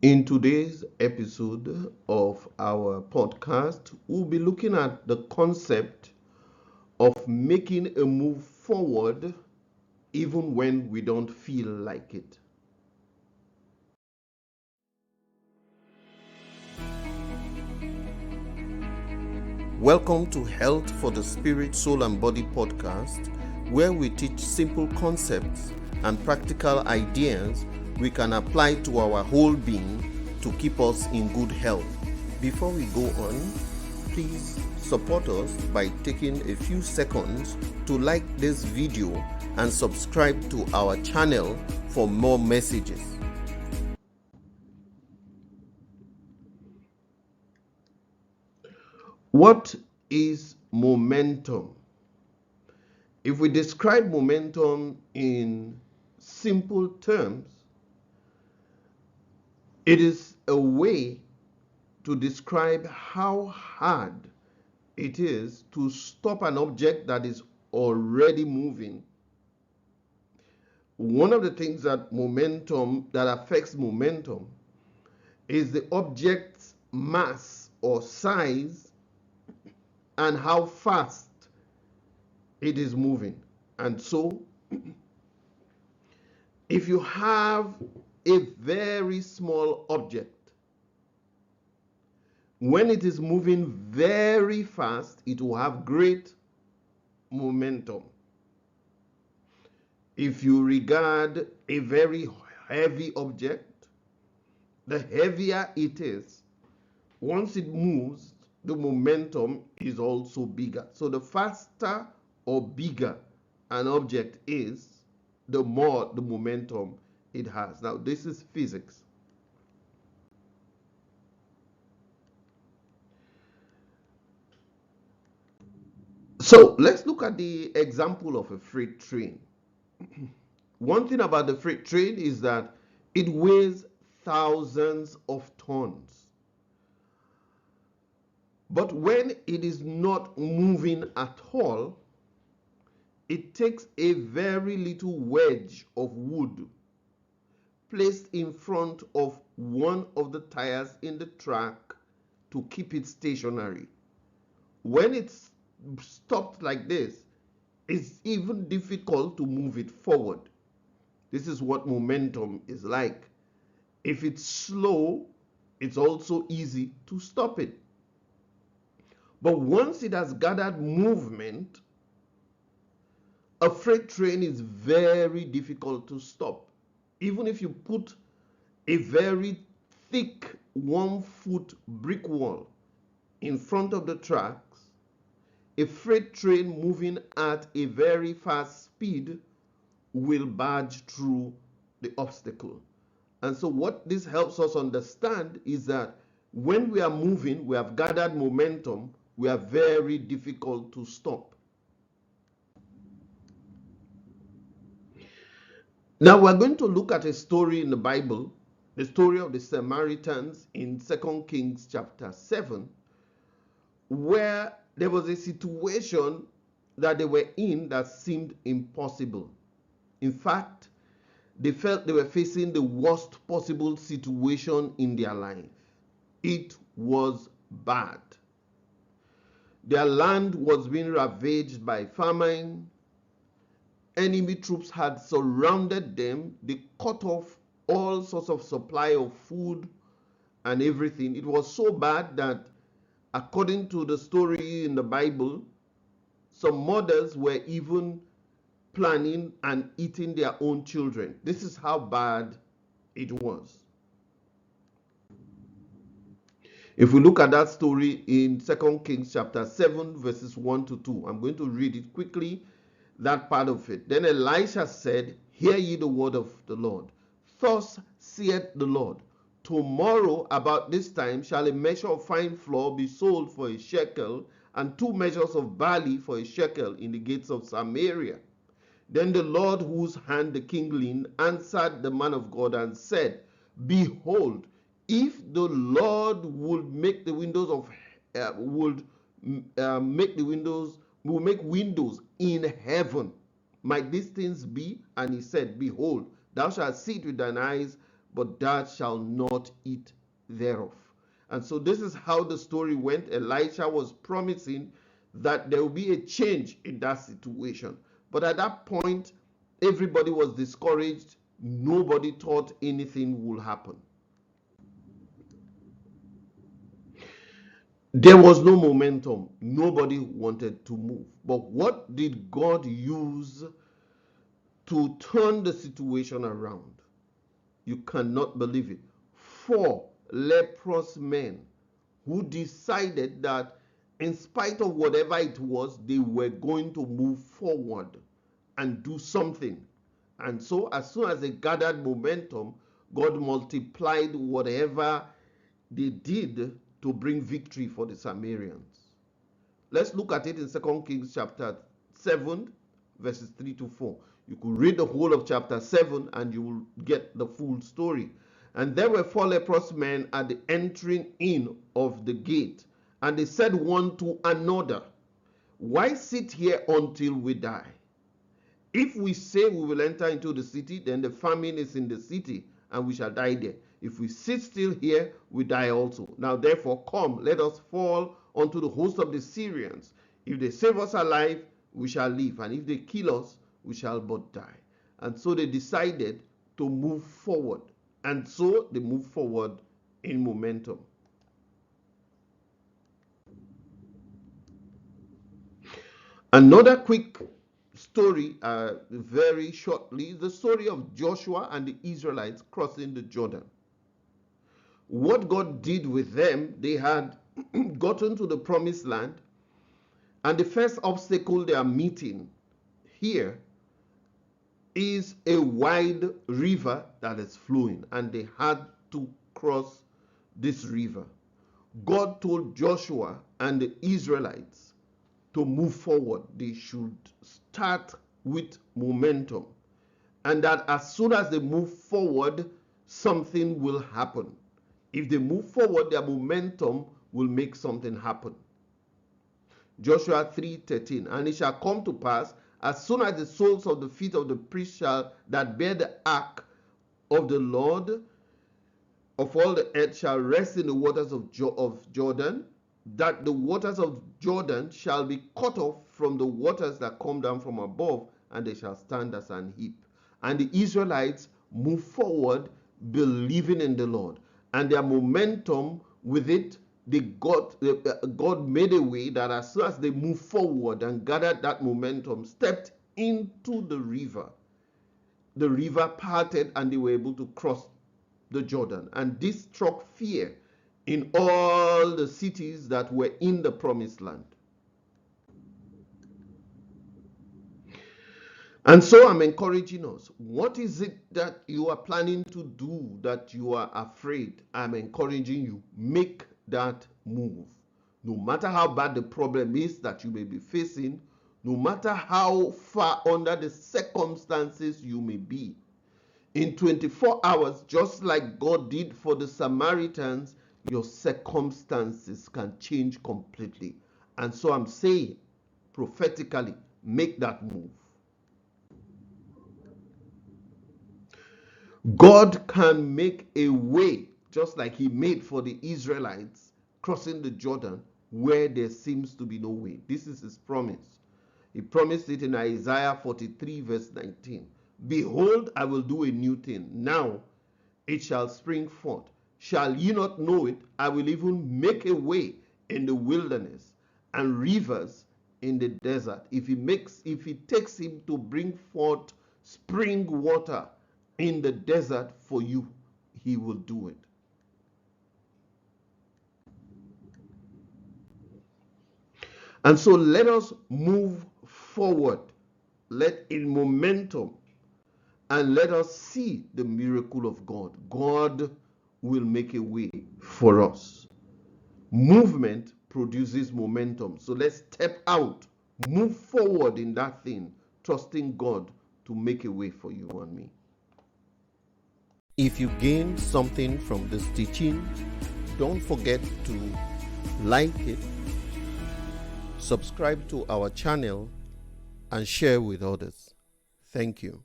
In today's episode of our podcast, we'll be looking at the concept of making a move forward even when we don't feel like it. Welcome to Health for the Spirit, Soul, and Body podcast, where we teach simple concepts and practical ideas we can apply to our whole being to keep us in good health. Before we go on, please support us by taking a few seconds to like this video and subscribe to our channel for more messages. What is momentum? If we describe momentum in simple terms, it is a way to describe how hard it is to stop an object that is already moving. One of the things that affects momentum is the object's mass or size and how fast it is moving. And so, if you have a very small object, when it is moving very fast, it will have great momentum. If you regard a very heavy object, the heavier it is, once it moves, the momentum is also bigger. So the faster or bigger an object is, the more the momentum it has. Now, this is physics. So let's look at the example of a freight train. One thing about the freight train is that it weighs thousands of tons. But when it is not moving at all, it takes a very little wedge of wood placed in front of one of the tires in the track to keep it stationary. When it's stopped like this, it's even difficult to move it forward. This is what momentum is like. If it's slow, it's also easy to stop it. But once it has gathered movement, a freight train is very difficult to stop. Even if you put a very thick 1-foot brick wall in front of the tracks, a freight train moving at a very fast speed will barge through the obstacle. And so what this helps us understand is that when we are moving, we have gathered momentum, we are very difficult to stop. Now we're going to look at a story in the Bible, the story of the Samaritans in 2 Kings chapter 7, where there was a situation that they were in that seemed impossible. In fact, they felt they were facing the worst possible situation in their life. It was bad. Their land was being ravaged by famine. Enemy troops had surrounded them. They cut off all sorts of supply of food and everything. It was so bad that, according to the story in the Bible, some mothers were even planning and eating their own children. This is how bad it was. If we look at that story in 2 Kings chapter 7 verses 1 to 2, I'm going to read it quickly, that part of it. Then Elisha said, "Hear ye the word of the Lord. Thus saith the Lord, tomorrow about this time shall a measure of fine flour be sold for a shekel, and 2 measures of barley for a shekel in the gates of Samaria." Then the Lord, whose hand the king leaned, answered the man of God and said, "Behold, if the Lord would make the windows of will make windows in heaven, might these things be?" And he said, "Behold, thou shalt see it with thine eyes, but thou shalt not eat thereof. And so this is how the story went. Elisha was promising that there will be a change in that situation. But at that point, everybody was discouraged. Nobody thought anything would happen. There was no momentum. Nobody wanted to move. But what did God use to turn the situation around? You cannot believe it. 4 leprous men who decided that in spite of whatever it was, they were going to move forward and do something. And so as soon as they gathered momentum, God multiplied whatever they did to bring victory for the Samaritans. Let's look at it in 2 Kings chapter 7, verses 3 to 4. You could read the whole of chapter 7 and you will get the full story. And there were 4 leprous men at the entering in of the gate. And they said one to another, why sit here until we die? If we say we will enter into the city, then the famine is in the city, and we shall die there. If we sit still here, we die also. Now therefore come, let us fall unto the host of the Syrians. If they save us alive, we shall live, and if they kill us, we shall but die. And so they decided to move forward. And so they moved forward in momentum. Another quick story, very shortly, the story of Joshua and the Israelites crossing the Jordan. What God did with them, they had gotten to the promised land, and the first obstacle they are meeting here is a wide river that is flowing, and they had to cross this river. God told Joshua and the Israelites to move forward. They should start with momentum, and that as soon as they move forward, something will happen. If they move forward, their momentum will make something happen. Joshua 3:13, and it shall come to pass, as soon as the soles of the feet of the priests shall that bear the ark of the Lord of all the earth shall rest in the waters of Jordan, that the waters of Jordan shall be cut off from the waters that come down from above, and they shall stand as an heap. And the Israelites move forward believing in the Lord, and their momentum with it, God made a way that as soon as they moved forward and gathered that momentum, stepped into the river parted and they were able to cross the Jordan. And this struck fear in all the cities that were in the promised land. And so I'm encouraging us. What is it that you are planning to do that you are afraid? I'm encouraging you, make that move. No matter how bad the problem is that you may be facing, no matter how far under the circumstances you may be, in 24 hours, just like God did for the Samaritans, your circumstances can change completely. And so I'm saying, prophetically, make that move. God can make a way, just like he made for the Israelites crossing the Jordan where there seems to be no way. This is his promise. He promised it in Isaiah 43 verse 19. Behold, I will do a new thing. Now it shall spring forth. Shall ye not know it? I will even make a way in the wilderness and rivers in the desert. If he takes him to bring forth spring water in the desert for you, he will do it. And so let us move forward, in momentum, and let us see the miracle of God. God will make a way for us. Movement produces momentum. So let's step out, move forward in that thing, trusting God to make a way for you and me. If you gained something from this teaching, don't forget to like it, subscribe to our channel, and share with others. Thank you.